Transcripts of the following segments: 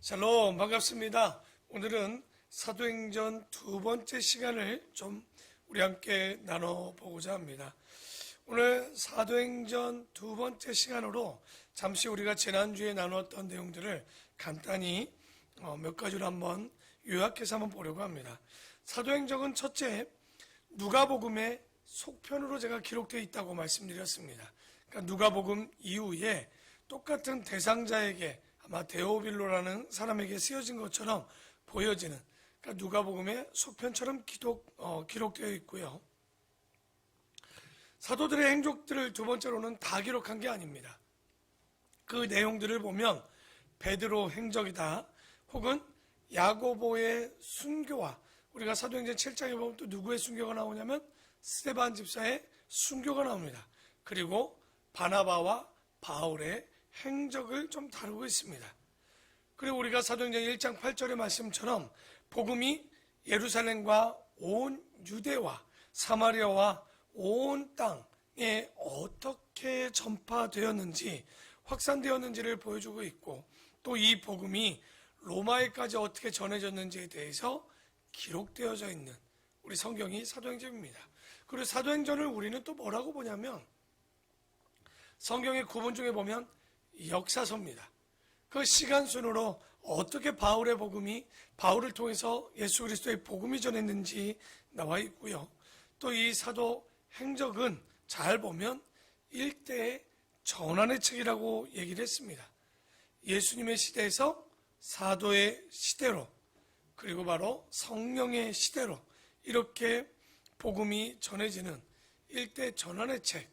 샬롬, 반갑습니다. 오늘은 사도행전 두 번째 시간을 좀 우리 함께 나눠보고자 합니다. 오늘 사도행전 두 번째 시간으로 잠시 우리가 지난주에 나눴던 내용들을 간단히 몇 가지로 한번 요약해서 한번 보려고 합니다. 사도행전은 첫째, 누가복음의 속편으로 제가 기록되어 있다고 말씀드렸습니다. 그러니까 누가복음 이후에 똑같은 대상자에게 아마 데오빌로라는 사람에게 쓰여진 것처럼 보여지는, 그러니까 누가복음의 속편처럼 기록되어 있고요. 사도들의 행적들을 두 번째로는 다 기록한 게 아닙니다. 그 내용들을 보면 베드로 행적이다, 혹은 야고보의 순교와, 우리가 사도행전 7장에 보면 또 누구의 순교가 나오냐면 스데반 집사의 순교가 나옵니다. 그리고 바나바와 바울의 행적을 좀 다루고 있습니다. 그리고 우리가 사도행전 1장 8절의 말씀처럼 복음이 예루살렘과 온 유대와 사마리아와 온 땅에 어떻게 전파되었는지, 확산되었는지를 보여주고 있고, 또 이 복음이 로마에까지 어떻게 전해졌는지에 대해서 기록되어져 있는 우리 성경이 사도행전입니다. 그리고 사도행전을 우리는 또 뭐라고 보냐면, 성경의 구분 중에 보면 역사서입니다. 그 시간순으로 어떻게 바울의 복음이, 바울을 통해서 예수 그리스도의 복음이 전했는지 나와 있고요. 또 이 사도 행적은 잘 보면 일대의 전환의 책이라고 얘기를 했습니다. 예수님의 시대에서 사도의 시대로, 그리고 바로 성령의 시대로 이렇게 복음이 전해지는 일대 전환의 책.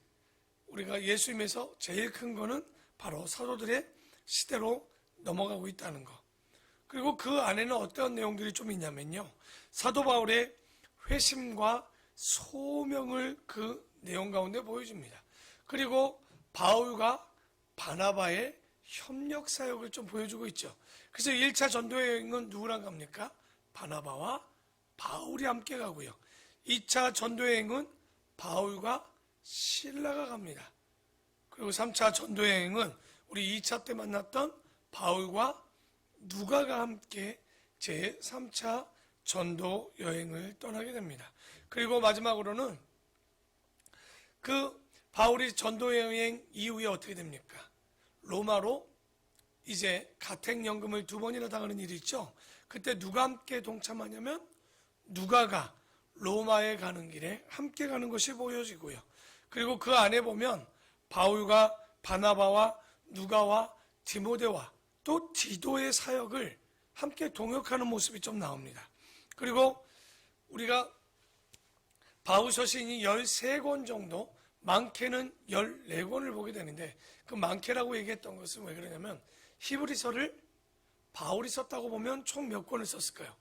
우리가 예수님에서 제일 큰 거는 바로 사도들의 시대로 넘어가고 있다는 거. 그리고 그 안에는 어떤 내용들이 좀 있냐면요, 사도 바울의 회심과 소명을 그 내용 가운데 보여줍니다. 그리고 바울과 바나바의 협력 사역을 좀 보여주고 있죠. 그래서 1차 전도 여행은 누구랑 갑니까? 바나바와 바울이 함께 가고요. 2차 전도 여행은 바울과 실라가 갑니다. 그리고 3차 전도 여행은 우리 2차 때 만났던 바울과 누가가 함께 제3차 전도 여행을 떠나게 됩니다. 그리고 마지막으로는 그 바울이 전도 여행 이후에 어떻게 됩니까? 로마로 이제 가택연금을 2번이나 당하는 일이 있죠. 그때 누가 함께 동참하냐면 누가가 로마에 가는 길에 함께 가는 것이 보여지고요. 그리고 그 안에 보면 바울과 바나바와 누가와 디모데와 또 디도의 사역을 함께 동역하는 모습이 좀 나옵니다. 그리고 우리가 바울 서신이 13권 정도, 많게는 14권을 보게 되는데, 그 많게라고 얘기했던 것은 왜 그러냐면 히브리서를 바울이 썼다고 보면 총 몇 권을 썼을까요?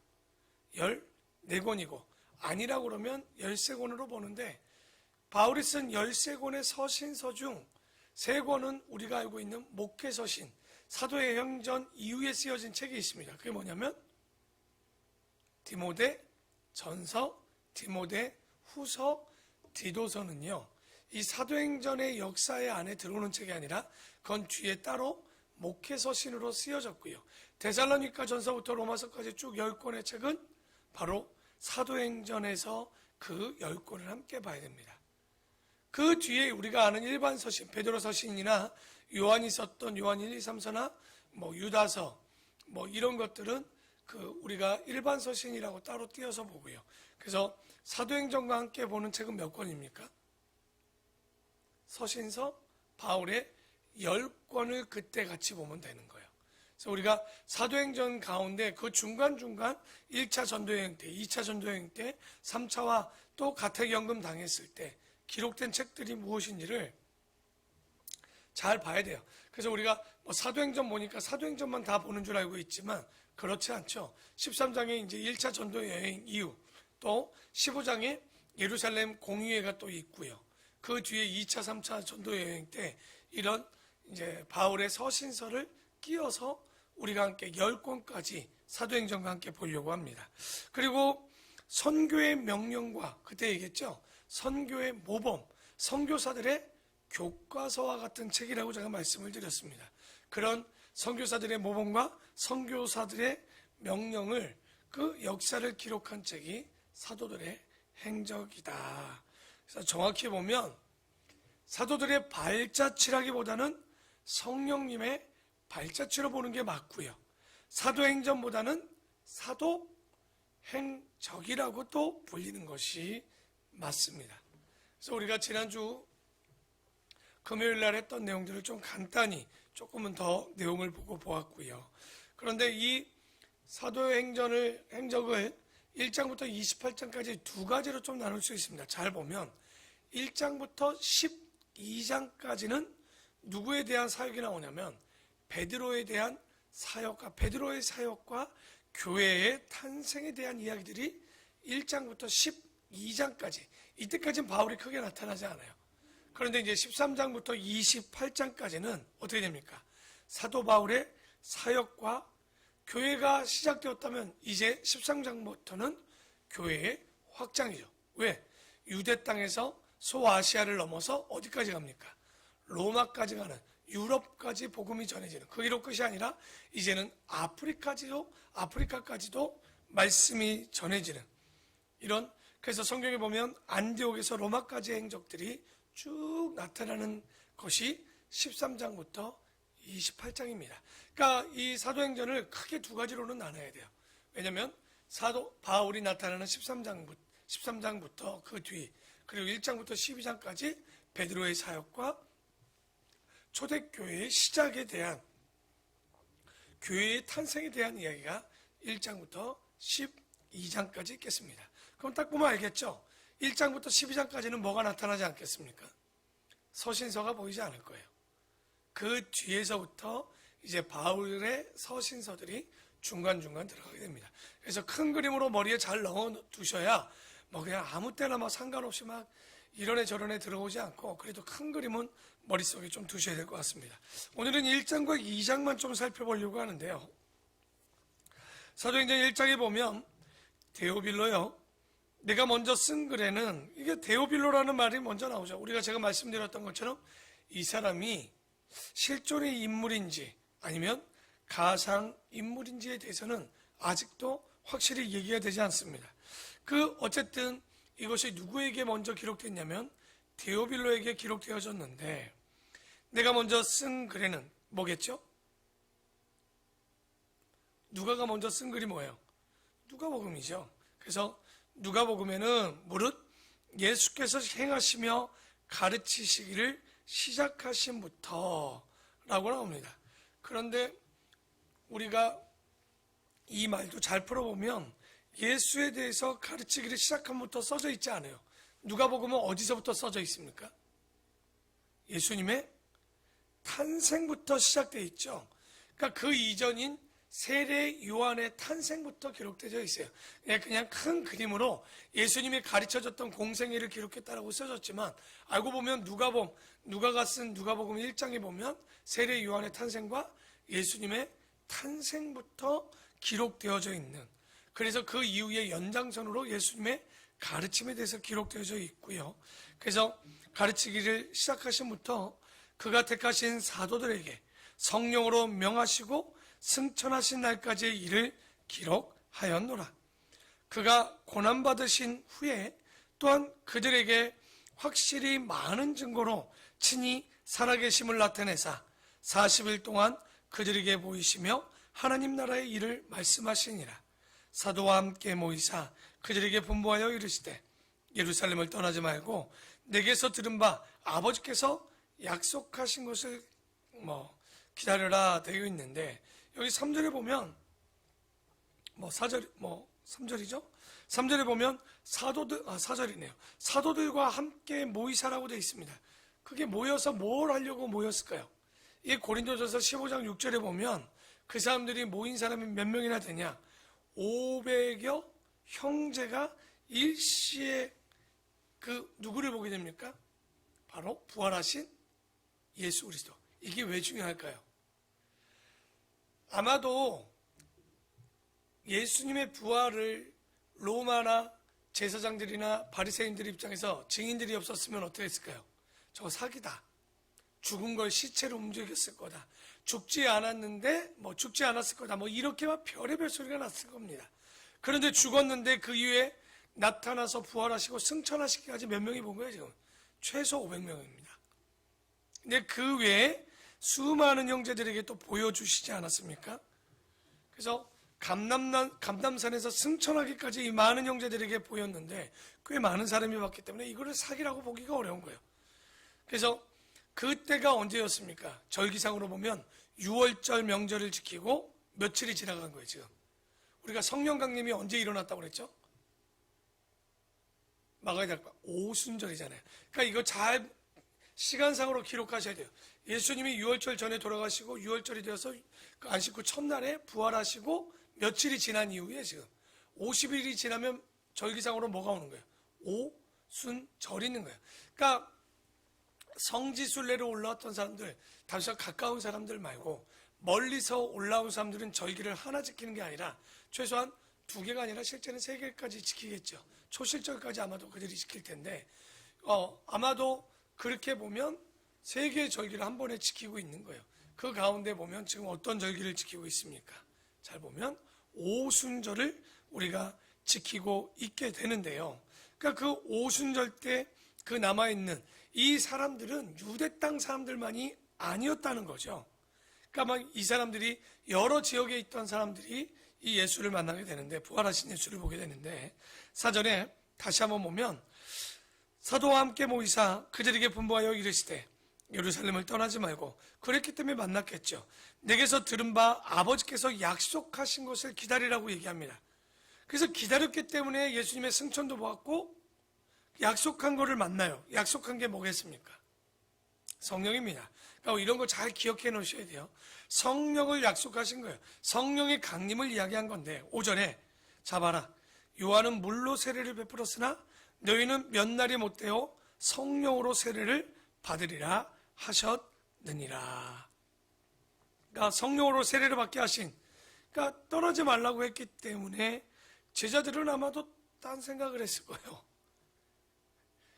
14권이고 아니라고 그러면 13권으로 보는데, 바울이 쓴 13권의 서신서 중 3권은 우리가 알고 있는 목회서신, 사도의 행전 이후에 쓰여진 책이 있습니다. 그게 뭐냐면 디모데 전서, 디모데 후서, 디도서는요, 이 사도행전의 역사의 안에 들어오는 책이 아니라 그건 뒤에 따로 목회서신으로 쓰여졌고요. 데살로니가 전서부터 로마서까지 쭉 10권의 책은 바로 사도행전에서 그 10권을 함께 봐야 됩니다. 그 뒤에 우리가 아는 일반 서신, 베드로 서신이나 요한이 썼던 요한 1, 2, 3서나 유다서 이런 것들은 그 우리가 일반 서신이라고 따로 띄어서 보고요. 그래서 사도행전과 함께 보는 책은 몇 권입니까? 서신서 바울의 10권을 그때 같이 보면 되는 거예요. 그래서 우리가 사도행전 가운데 그 중간중간 1차 전도여행 때, 2차 전도여행 때, 3차와 또 가택연금 당했을 때 기록된 책들이 무엇인지를 잘 봐야 돼요. 그래서 우리가 사도행전 보니까 사도행전만 다 보는 줄 알고 있지만 그렇지 않죠. 13장에 이제 1차 전도 여행 이후, 또 15장에 예루살렘 공의회가 또 있고요. 그 뒤에 2차, 3차 전도 여행 때 이런 이제 바울의 서신서를 끼워서 우리가 함께 10권까지 사도행전과 함께 보려고 합니다. 그리고 선교의 명령과, 그때 얘기했죠. 선교의 모범, 선교사들의 교과서와 같은 책이라고 제가 말씀을 드렸습니다. 그런 선교사들의 모범과 선교사들의 명령을 그 역사를 기록한 책이 사도들의 행적이다. 그래서 정확히 보면 사도들의 발자취라기보다는 성령님의 발자취로 보는 게 맞고요. 사도행전보다는 사도행적이라고 또 불리는 것이 맞습니다. 그래서 우리가 지난주 금요일 날 했던 내용들을 좀 간단히 조금은 더 내용을 보고 보았고요. 그런데 이 사도행적을 1장부터 28장까지 두 가지로 좀 나눌 수 있습니다. 잘 보면 1장부터 12장까지는 누구에 대한 사역이 나오냐면 베드로에 대한 사역과 베드로의 사역과 교회의 탄생에 대한 이야기들이 1장부터 12장까지, 이때까지는 바울이 크게 나타나지 않아요. 그런데 이제 13장부터 28장까지는 어떻게 됩니까? 사도 바울의 사역과 교회가 시작되었다면 이제 13장부터는 교회의 확장이죠. 왜? 유대 땅에서 소아시아를 넘어서 어디까지 갑니까? 로마까지 가는, 유럽까지 복음이 전해지는, 거기로 끝이 아니라 이제는 아프리카까지도 말씀이 전해지는 이런, 그래서 성경에 보면 안디옥에서 로마까지의 행적들이 쭉 나타나는 것이 13장부터 28장입니다. 그러니까 이 사도행전을 크게 두 가지로는 나눠야 돼요. 왜냐하면 사도 바울이 나타나는 13장부터 그 뒤, 그리고 1장부터 12장까지 베드로의 사역과 초대교회의 시작에 대한, 교회의 탄생에 대한 이야기가 1장부터 12장까지 있겠습니다. 그럼 딱 보면 알겠죠? 1장부터 12장까지는 뭐가 나타나지 않겠습니까? 서신서가 보이지 않을 거예요. 그 뒤에서부터 이제 바울의 서신서들이 중간중간 들어가게 됩니다. 그래서 큰 그림으로 머리에 잘 넣어두셔야 뭐 그냥 아무 때나 뭐 상관없이 막 이런 애 저런 애 들어오지 않고, 그래도 큰 그림은 머릿속에 좀 두셔야 될 것 같습니다. 오늘은 1장과 2장만 좀 살펴보려고 하는데요. 사도행전 1장에 보면 데오빌로요, 내가 먼저 쓴 글에는, 이게 데오빌로라는 말이 먼저 나오죠. 제가 말씀드렸던 것처럼 이 사람이 실존의 인물인지 아니면 가상 인물인지에 대해서는 아직도 확실히 얘기가 되지 않습니다. 어쨌든 이것이 누구에게 먼저 기록됐냐면 데오빌로에게 기록되어졌는데, 내가 먼저 쓴 글에는 뭐겠죠? 누가가 먼저 쓴 글이 뭐예요? 누가복음이죠. 그래서 누가복음에는 무릇 예수께서 행하시며 가르치시기를 시작하신부터 라고 나옵니다. 그런데 우리가 이 말도 잘 풀어보면 예수에 대해서 가르치기를 시작함부터 써져 있지 않아요. 누가복음은 어디서부터 써져 있습니까? 예수님의 탄생부터 시작되어 있죠. 그러니까 그 이전인 세례 요한의 탄생부터 기록되어 있어요. 그냥 큰 그림으로 예수님이 가르쳐줬던 공생애를 기록했다라고 써졌지만, 알고 보면 누가가 쓴 누가복음 1장에 보면 세례 요한의 탄생과 예수님의 탄생부터 기록되어져 있는, 그래서 그 이후의 연장선으로 예수님의 가르침에 대해서 기록되어져 있고요. 그래서 가르치기를 시작하신부터 그가 택하신 사도들에게 성령으로 명하시고 승천하신 날까지의 일을 기록하였노라. 그가 고난받으신 후에 또한 그들에게 확실히 많은 증거로 친히 살아계심을 나타내사 40일 동안 그들에게 보이시며 하나님 나라의 일을 말씀하시니라. 사도와 함께 모이사 그들에게 분부하여 이르시되 예루살렘을 떠나지 말고 내게서 들은 바 아버지께서 약속하신 것을 기다려라 되어 있는데, 여기 3절에 보면 3절이죠? 3절에 보면 4절이네요. 사도들과 함께 모이사라고 되어 있습니다. 그게 모여서 뭘 하려고 모였을까요? 이 고린도전서 15장 6절에 보면 그 사람들이 모인 사람이 몇 명이나 되냐? 500여 형제가 일시에 누구를 보게 됩니까? 바로 부활하신 예수 그리스도. 이게 왜 중요할까요? 아마도 예수님의 부활을 로마나 제사장들이나 바리새인들 입장에서 증인들이 없었으면 어떻게 했을까요? 저거 사기다. 죽은 걸 시체로 움직였을 거다. 죽지 않았는데 죽지 않았을 거다 이렇게 막 별의별 소리가 났을 겁니다. 그런데 죽었는데 그 이후에 나타나서 부활하시고 승천하시기까지 몇 명이 본 거예요 지금? 최소 500명입니다. 근데 그 외에 수많은 형제들에게 또 보여주시지 않았습니까? 그래서 감남산에서 승천하기까지 이 많은 형제들에게 보였는데 꽤 많은 사람이 봤기 때문에 이거를 사기라고 보기가 어려운 거예요. 그래서 그때가 언제였습니까? 절기상으로 보면 6월절 명절을 지키고 며칠이 지나간 거예요 지금. 우리가 성령 강림이 언제 일어났다고 그랬죠? 막아야 될 거. 오순절이잖아요. 그러니까 이거 잘 시간상으로 기록하셔야 돼요. 예수님이 6월절 전에 돌아가시고 6월절이 되어서 그 안식 후 첫날에 부활하시고 며칠이 지난 이후에 지금 50일이 지나면 절기상으로 뭐가 오는 거예요? 오순절이 있는 거예요. 그러니까 성지순례로 올라왔던 사람들, 다시 가까운 사람들 말고 멀리서 올라온 사람들은 절기를 하나 지키는 게 아니라 최소한 2개가 아니라 실제는 3개까지 지키겠죠. 초실절까지 아마도 그들이 지킬 텐데 아마도 그렇게 보면 3개의 절기를 한 번에 지키고 있는 거예요. 그 가운데 보면 지금 어떤 절기를 지키고 있습니까? 잘 보면 오순절을 우리가 지키고 있게 되는데요. 그러니까 그 오순절 때 그 남아있는 이 사람들은 유대 땅 사람들만이 아니었다는 거죠. 그러니까 막 이 사람들이 여러 지역에 있던 사람들이 이 예수를 만나게 되는데, 부활하신 예수를 보게 되는데, 사전에 다시 한번 보면 사도와 함께 모이사 그들에게 분부하여 이르시되 예루살렘을 떠나지 말고, 그랬기 때문에 만났겠죠. 내게서 들은 바 아버지께서 약속하신 것을 기다리라고 얘기합니다. 그래서 기다렸기 때문에 예수님의 승천도 보았고 약속한 거를 만나요. 약속한 게 뭐겠습니까? 성령입니다. 그러니까 이런 거 잘 기억해 놓으셔야 돼요. 성령을 약속하신 거예요. 성령의 강림을 이야기한 건데 5절에 자 봐라, 요한은 물로 세례를 베풀었으나 너희는 몇 날이 못되어 성령으로 세례를 받으리라 하셨느니라. 그러니까 성령으로 세례를 받게 하신, 그러니까 떠나지 말라고 했기 때문에 제자들은 아마도 딴 생각을 했을 거예요.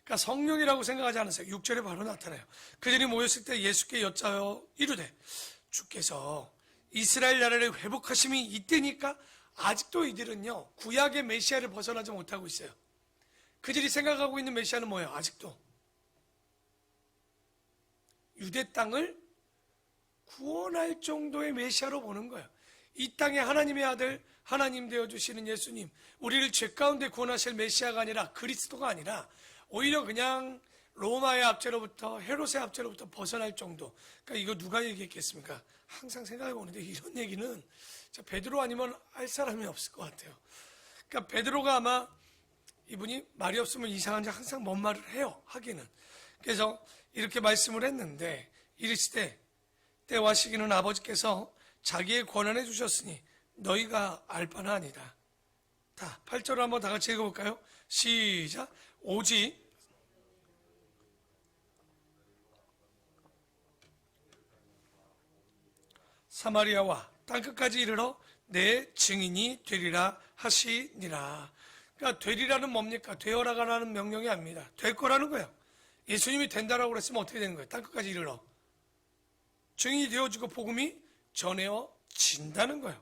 그러니까 성령이라고 생각하지 않았어요. 6절에 바로 나타나요. 그들이 모였을 때 예수께 여짜여 이르되 주께서 이스라엘 나라를 회복하심이 이때니까. 아직도 이들은요 구약의 메시아를 벗어나지 못하고 있어요. 그들이 생각하고 있는 메시아는 뭐예요? 아직도 유대 땅을 구원할 정도의 메시아로 보는 거예요. 이 땅에 하나님의 아들, 하나님 되어주시는 예수님, 우리를 죄 가운데 구원하실 메시아가 아니라, 그리스도가 아니라 오히려 그냥 로마의 압제로부터, 헤롯의 압제로부터 벗어날 정도. 그러니까 이거 누가 얘기했겠습니까? 항상 생각해 보는데 이런 얘기는 베드로 아니면 할 사람이 없을 것 같아요. 그러니까 베드로가 아마, 이분이 말이 없으면 이상한지 항상 뭔 말을 해요, 하기는. 그래서 이렇게 말씀을 했는데, 이르시되 때와 시기는 아버지께서 자기의 권한해 주셨으니 너희가 알 바는 아니다. 다 8절을 한번 다 같이 읽어볼까요? 시작. 오직 사마리아와 땅끝까지 이르러 내 증인이 되리라 하시니라. 그러니까 되리라는 뭡니까? 되어라가라는 명령이 아닙니다. 될 거라는 거예요. 예수님이 된다라고 그랬으면 어떻게 되는 거예요? 땅끝까지 이르러 증인이 되어지고 복음이 전해진다는 거예요.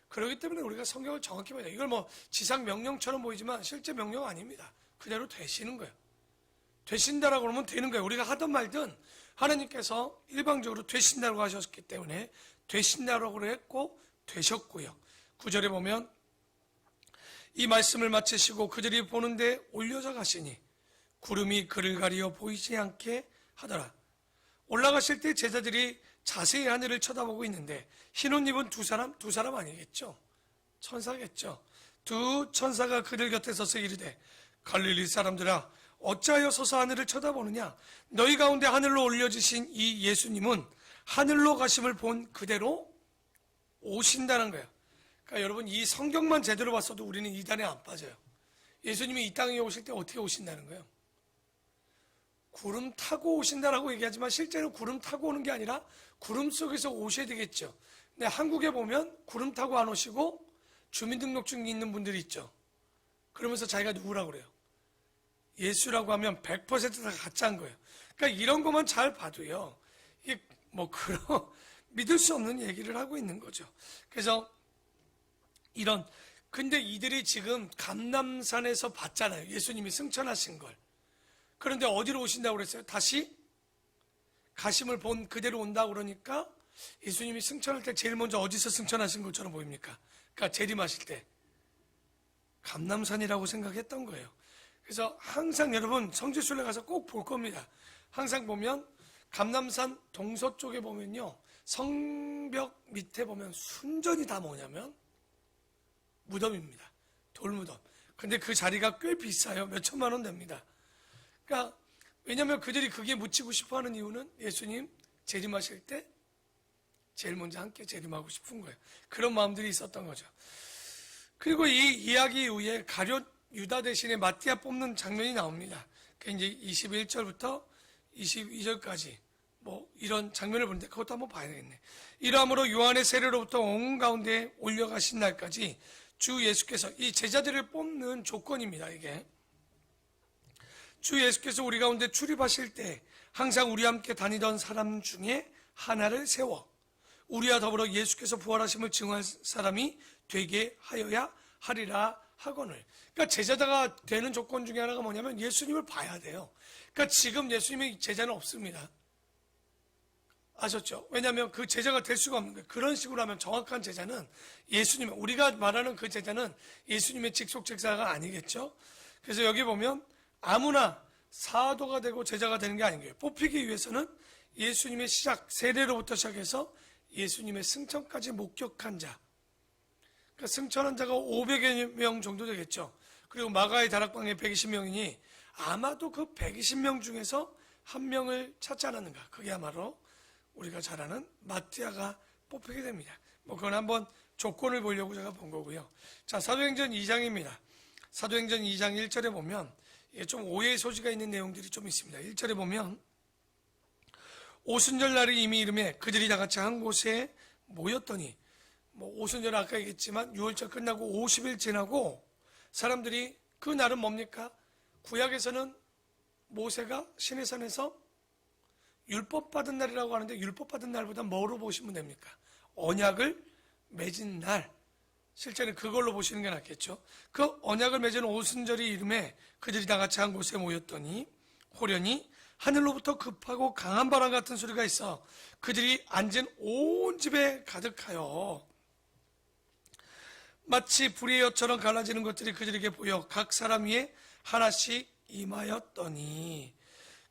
그렇기 때문에 우리가 성경을 정확히 봐야 돼요. 이걸 지상 명령처럼 보이지만 실제 명령 아닙니다. 그대로 되시는 거예요. 되신다라고 그러면 되는 거예요. 우리가 하든 말든 하나님께서 일방적으로 되신다고 하셨기 때문에 되신다라고 했고 되셨고요. 9절에 보면 이 말씀을 마치시고 그들이 보는데 올려져 가시니 구름이 그를 가리어 보이지 않게 하더라. 올라가실 때 제자들이 자세히 하늘을 쳐다보고 있는데 흰옷 입은 두 사람 아니겠죠? 천사겠죠. 두 천사가 그들 곁에 서서 이르되 갈릴리 사람들아 어찌하여 서서 하늘을 쳐다보느냐? 너희 가운데 하늘로 올려지신 이 예수님은 하늘로 가심을 본 그대로 오신다는 거예요. 그러니까 여러분, 이 성경만 제대로 봤어도 우리는 이단에 안 빠져요. 예수님이 이 땅에 오실 때 어떻게 오신다는 거예요? 구름 타고 오신다라고 얘기하지만 실제로 구름 타고 오는 게 아니라 구름 속에서 오셔야 되겠죠. 근데 한국에 보면 구름 타고 안 오시고 주민등록증이 있는 분들이 있죠. 그러면서 자기가 누구라고 그래요? 예수라고 하면 100% 다 가짜인 거예요. 그러니까 이런 것만 잘 봐도요, 이게 그런 믿을 수 없는 얘기를 하고 있는 거죠. 그래서 근데 이들이 지금 감람산에서 봤잖아요. 예수님이 승천하신 걸. 그런데 어디로 오신다고 그랬어요? 다시 가심을 본 그대로 온다고 그러니까 예수님이 승천할 때 제일 먼저 어디서 승천하신 것처럼 보입니까? 그러니까 재림하실 때 감람산이라고 생각했던 거예요. 그래서 항상 여러분 성지순례 가서 꼭 볼 겁니다. 항상 보면 감람산 동서쪽에 보면요, 성벽 밑에 보면 순전히 다 뭐냐면 무덤입니다. 돌무덤. 근데 그 자리가 꽤 비싸요. 몇 천만 원 됩니다. 그러니까 왜냐하면 그들이 그게 묻히고 싶어하는 이유는 예수님 재림하실 때 제일 먼저 함께 재림하고 싶은 거예요. 그런 마음들이 있었던 거죠. 그리고 이 이야기 이후에 가룟 유다 대신에 마띠아 뽑는 장면이 나옵니다. 그 이제 21절부터 22절까지 뭐 이런 장면을 보는데 그것도 한번 봐야 되겠네. 이러함으로 요한의 세례로부터 온 가운데 올려가신 날까지 주 예수께서, 이 제자들을 뽑는 조건입니다. 이게 주 예수께서 우리 가운데 출입하실 때 항상 우리와 함께 다니던 사람 중에 하나를 세워 우리와 더불어 예수께서 부활하심을 증언할 사람이 되게 하여야 하리라 하거늘. 그러니까 제자가 되는 조건 중에 하나가 뭐냐면 예수님을 봐야 돼요. 그러니까 지금 예수님의 제자는 없습니다. 아셨죠? 왜냐하면 그 제자가 될 수가 없는 거예요. 그런 식으로 하면 정확한 제자는 예수님, 우리가 말하는 그 제자는 예수님의 직속 제자가 아니겠죠? 그래서 여기 보면 아무나 사도가 되고 제자가 되는 게 아닌 거예요. 뽑히기 위해서는 예수님의 시작, 세례로부터 시작해서 예수님의 승천까지 목격한 자. 그러니까 승천한 자가 500여 명 정도 되겠죠. 그리고 마가의 다락방에 120명이니 아마도 그 120명 중에서 한 명을 찾지 않았는가. 그게 아마도 우리가 잘 아는 마띠아가 뽑히게 됩니다. 뭐 그건 한번 조건을 보려고 제가 본 거고요. 자, 사도행전 2장입니다. 사도행전 2장 1절에 보면 이게 좀 오해의 소지가 있는 내용들이 좀 있습니다. 1절에 보면 오순절 날이 이미 이름에 그들이 다 같이 한 곳에 모였더니, 뭐 오순절은 아까 얘기했지만 6월절 끝나고 50일 지나고 사람들이, 그 날은 뭡니까? 구약에서는 모세가 시내산에서 율법 받은 날이라고 하는데 율법 받은 날보다 뭐로 보시면 됩니까? 언약을 맺은 날. 실제는 그걸로 보시는 게 낫겠죠. 그 언약을 맺은 오순절이 이름에 그들이 다 같이 한 곳에 모였더니 호련히 하늘로부터 급하고 강한 바람 같은 소리가 있어 그들이 앉은 온 집에 가득하여 마치 불의 엿처럼 갈라지는 것들이 그들에게 보여 각 사람 위에 하나씩 임하였더니,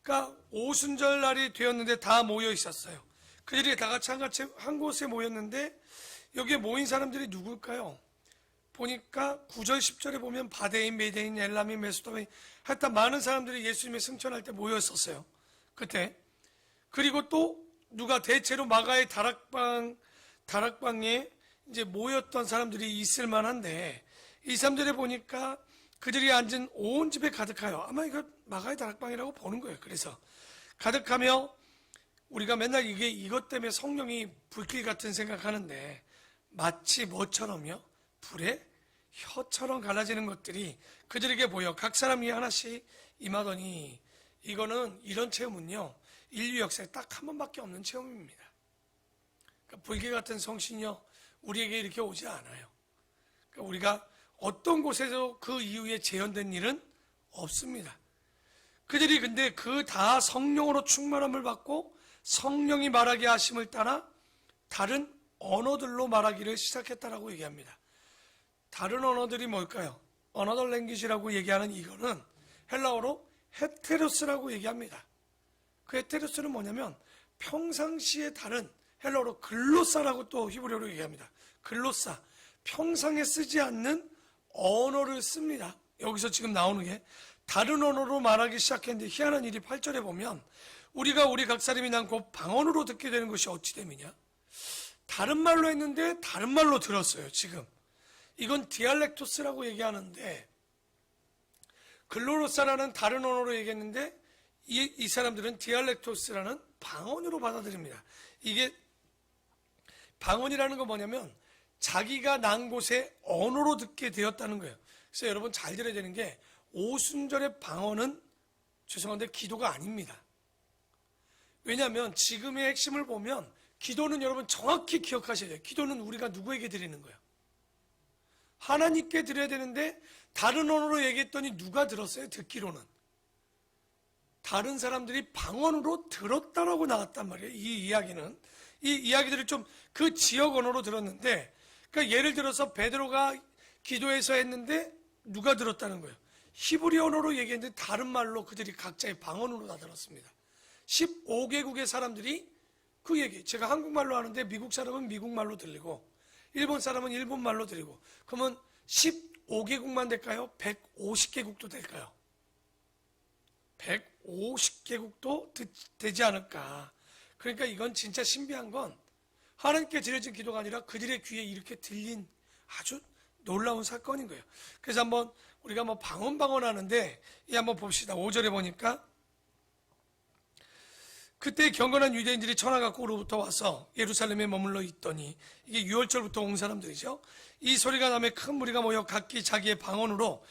그러니까 오순절 날이 되었는데 다 모여 있었어요. 그들이 다 같이 한 곳에 모였는데 여기에 모인 사람들이 누굴까요? 보니까 9절 10절에 보면 바데인, 메데인, 엘람인, 메소다인, 하여튼 많은 사람들이 예수님의 승천할 때 모였었어요. 그때. 그리고 또 누가 대체로 마가의 다락방에 이제 모였던 사람들이 있을 만한데, 이 사람들이 보니까 그들이 앉은 온 집에 가득하여, 아마 이거 마가의 다락방이라고 보는 거예요. 그래서 가득하며, 우리가 맨날 이것 때문에 성령이 불길 같은 생각하는데 마치 뭐처럼요? 불에 혀처럼 갈라지는 것들이 그들에게 보여 각 사람 위에 하나씩 임하더니, 이런 체험은요 인류 역사에 딱 한 번밖에 없는 체험입니다. 그러니까 불길 같은 성신이요 우리에게 이렇게 오지 않아요. 그러니까 우리가 어떤 곳에서 그 이후에 재현된 일은 없습니다. 그들이 근데 그 다 성령으로 충만함을 받고 성령이 말하게 하심을 따라 다른 언어들로 말하기를 시작했다라고 얘기합니다. 다른 언어들이 뭘까요? Another language라고 얘기하는 이거는 헬라어로 헤테로스라고 얘기합니다. 그 헤테로스는 뭐냐면 평상시에 다른, 헬라어로 글로사라고 또 히브리어로 얘기합니다. 글로사, 평상에 쓰지 않는 언어를 씁니다. 여기서 지금 나오는 게 다른 언어로 말하기 시작했는데 희한한 일이 8절에 보면 우리가 우리 각 사람이 난 곧 방언으로 듣게 되는 것이 어찌 됨이냐? 다른 말로 했는데 다른 말로 들었어요. 지금 이건 디알렉토스라고 얘기하는데, 글로로사라는 다른 언어로 얘기했는데 이 사람들은 디알렉토스라는 방언으로 받아들입니다. 이게 방언이라는 건 뭐냐면 자기가 난 곳의 언어로 듣게 되었다는 거예요. 그래서 여러분 잘 들어야 되는 게, 오순절의 방언은 죄송한데 기도가 아닙니다. 왜냐하면 지금의 핵심을 보면 기도는 여러분 정확히 기억하셔야 돼요. 기도는 우리가 누구에게 드리는 거예요? 하나님께 드려야 되는데 다른 언어로 얘기했더니 누가 들었어요? 듣기로는 다른 사람들이 방언으로 들었다라고 나왔단 말이에요. 이 이야기는, 이 이야기들을 좀 그 지역 언어로 들었는데, 그러니까 예를 들어서 베드로가 기도해서 했는데 누가 들었다는 거예요? 히브리 언어로 얘기했는데 다른 말로 그들이 각자의 방언으로 다 들었습니다. 15개국의 사람들이 그 얘기, 제가 한국말로 하는데 미국 사람은 미국말로 들리고 일본 사람은 일본말로 들리고, 그러면 15개국만 될까요? 150개국도 될까요? 150개국도 되지 않을까. 그러니까 이건 진짜 신비한 건 하나님께 드려진 기도가 아니라 그들의 귀에 이렇게 들린 아주 놀라운 사건인 거예요. 그래서 한번 우리가 뭐 방언 하는데 이 한번 봅시다. 5절에 보니까 그때 경건한 유대인들이 천하 각국으로부터 와서 예루살렘에 머물러 있더니, 이게 6월절부터 온 사람들이죠. 이 소리가 나며 큰 무리가 모여 각기 자기의 방언으로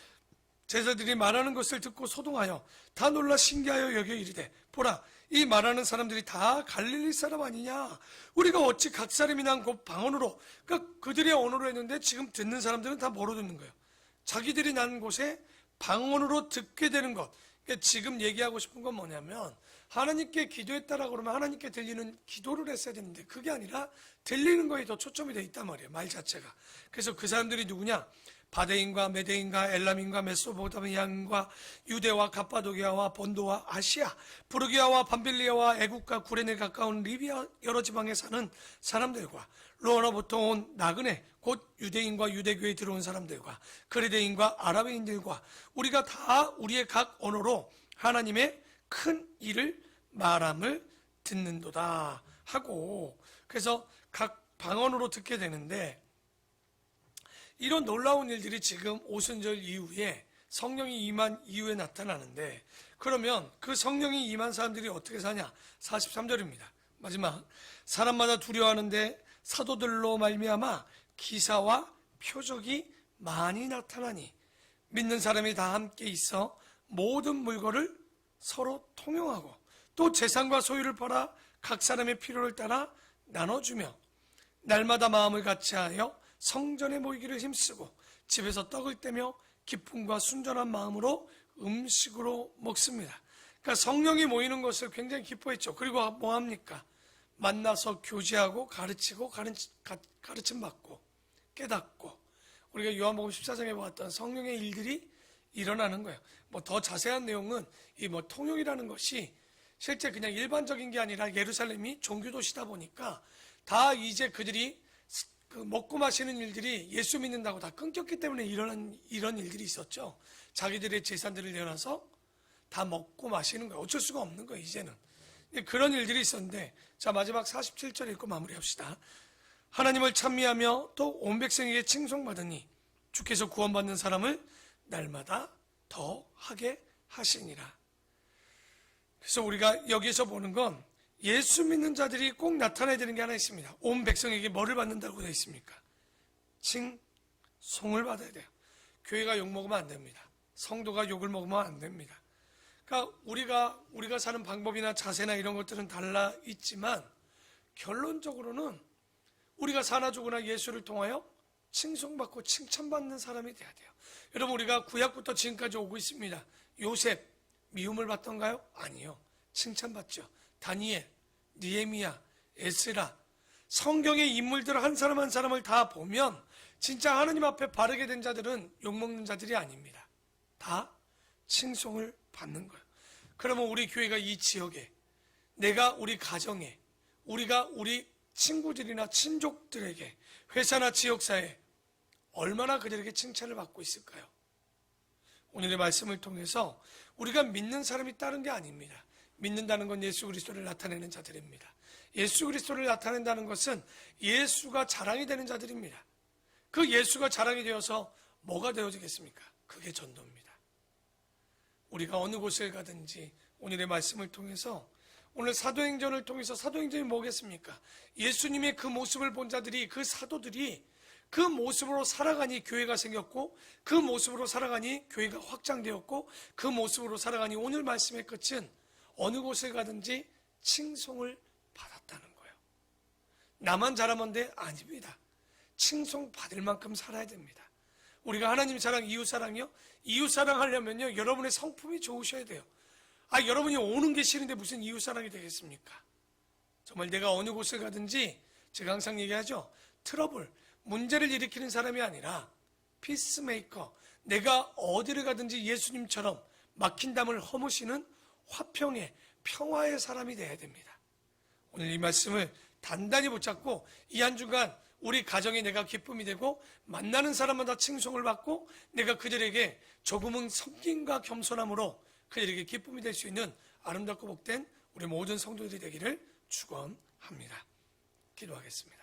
제자들이 말하는 것을 듣고 소동하여 다 놀라 신기하여 여겨 이르되, 보라, 이 말하는 사람들이 다 갈릴리 사람 아니냐? 우리가 어찌 각 사람이 난 곧 방언으로, 그러니까 그들의 언어로 했는데 지금 듣는 사람들은 다 뭐로 듣는 거예요? 자기들이 난 곳에 방언으로 듣게 되는 것. 그러니까 지금 얘기하고 싶은 건 뭐냐면, 하나님께 기도했다라고 그러면 하나님께 들리는 기도를 했어야 되는데 그게 아니라 들리는 거에 더 초점이 돼 있단 말이에요, 말 자체가. 그래서 그 사람들이 누구냐? 바데인과 메데인과 엘람인과 메소포타미아인과 유대와 갑바도기아와 본도와 아시아, 부르기아와 밤빌리아와 애국과 구레네 가까운 리비아 여러 지방에 사는 사람들과 로마로부터 온 나그네, 곧 유대인과 유대교에 들어온 사람들과 그레데인과 아랍인들과 우리가 다 우리의 각 언어로 하나님의 큰 일을 말함을 듣는도다 하고, 그래서 각 방언으로 듣게 되는데, 이런 놀라운 일들이 지금 오순절 이후에 성령이 임한 이후에 나타나는데, 그러면 그 성령이 임한 사람들이 어떻게 사냐? 43절입니다. 마지막, 사람마다 두려워하는데 사도들로 말미암아 기사와 표적이 많이 나타나니 믿는 사람이 다 함께 있어 모든 물건을 서로 통용하고 또 재산과 소유를 팔아 각 사람의 필요를 따라 나눠주며 날마다 마음을 같이하여 성전에 모이기를 힘쓰고 집에서 떡을 떼며 기쁨과 순전한 마음으로 음식으로 먹습니다. 그러니까 성령이 모이는 것을 굉장히 기뻐했죠. 그리고 뭐 합니까? 만나서 교제하고 가르치고 가르침 받고 깨닫고, 우리가 요한복음 14장에 보았던 성령의 일들이 일어나는 거예요. 뭐 더 자세한 내용은 이 뭐 통용이라는 것이 실제 그냥 일반적인 게 아니라 예루살렘이 종교도시다 보니까 다 이제 그들이 그 먹고 마시는 일들이 예수 믿는다고 다 끊겼기 때문에 이런 일들이 있었죠. 자기들의 재산들을 내놔서 다 먹고 마시는 거예요. 어쩔 수가 없는 거예요, 이제는. 그런 일들이 있었는데, 자, 마지막 47절 읽고 마무리합시다. 하나님을 찬미하며 또 온 백성에게 칭송받으니 주께서 구원받는 사람을 날마다 더 하게 하시니라. 그래서 우리가 여기서 보는 건 예수 믿는 자들이 꼭 나타나야 되는 게 하나 있습니다. 온 백성에게 뭐를 받는다고 되어 있습니까? 칭송을 받아야 돼요. 교회가 욕 먹으면 안 됩니다. 성도가 욕을 먹으면 안 됩니다. 그러니까 우리가 사는 방법이나 자세나 이런 것들은 달라 있지만 결론적으로는 우리가 사나 죽으나 예수를 통하여 칭송받고 칭찬받는 사람이 돼야 돼요. 여러분, 우리가 구약부터 지금까지 오고 있습니다. 요셉 미움을 받던가요? 아니요. 칭찬받죠. 다니엘, 느헤미야, 에스라, 성경의 인물들 한 사람 한 사람을 다 보면 진짜 하나님 앞에 바르게 된 자들은 욕먹는 자들이 아닙니다. 다 칭송을 받는 거예요. 그러면 우리 교회가 이 지역에, 내가 우리 가정에, 우리가 우리 친구들이나 친족들에게, 회사나 지역사회에 얼마나 그들에게 칭찬을 받고 있을까요? 오늘의 말씀을 통해서 우리가 믿는 사람이 다른 게 아닙니다. 믿는다는 건 예수 그리스도를 나타내는 자들입니다. 예수 그리스도를 나타낸다는 것은 예수가 자랑이 되는 자들입니다. 그 예수가 자랑이 되어서 뭐가 되어지겠습니까? 그게 전도입니다. 우리가 어느 곳에 가든지 오늘의 말씀을 통해서, 오늘 사도행전을 통해서, 사도행전이 뭐겠습니까? 예수님의 그 모습을 본 자들이, 그 사도들이 그 모습으로 살아가니 교회가 생겼고, 그 모습으로 살아가니 교회가 확장되었고, 그 모습으로 살아가니 오늘 말씀의 끝은 어느 곳에 가든지 칭송을 받았다는 거예요. 나만 잘하면 돼? 아닙니다. 칭송받을 만큼 살아야 됩니다. 우리가 하나님 사랑, 이웃 사랑이요? 이웃 사랑하려면요, 여러분의 성품이 좋으셔야 돼요. 여러분이 오는 게 싫은데 무슨 이웃 사랑이 되겠습니까? 정말 내가 어느 곳을 가든지 제가 항상 얘기하죠. 트러블, 문제를 일으키는 사람이 아니라 피스메이커, 내가 어디를 가든지 예수님처럼 막힌 담을 허무시는 화평의, 평화의 사람이 되어야 됩니다. 오늘 이 말씀을 단단히 붙잡고 이 한 주간 우리 가정에 내가 기쁨이 되고 만나는 사람마다 칭송을 받고 내가 그들에게 조금은 섬김과 겸손함으로 그들에게 기쁨이 될 수 있는 아름답고 복된 우리 모든 성도들이 되기를 축원합니다. 기도하겠습니다.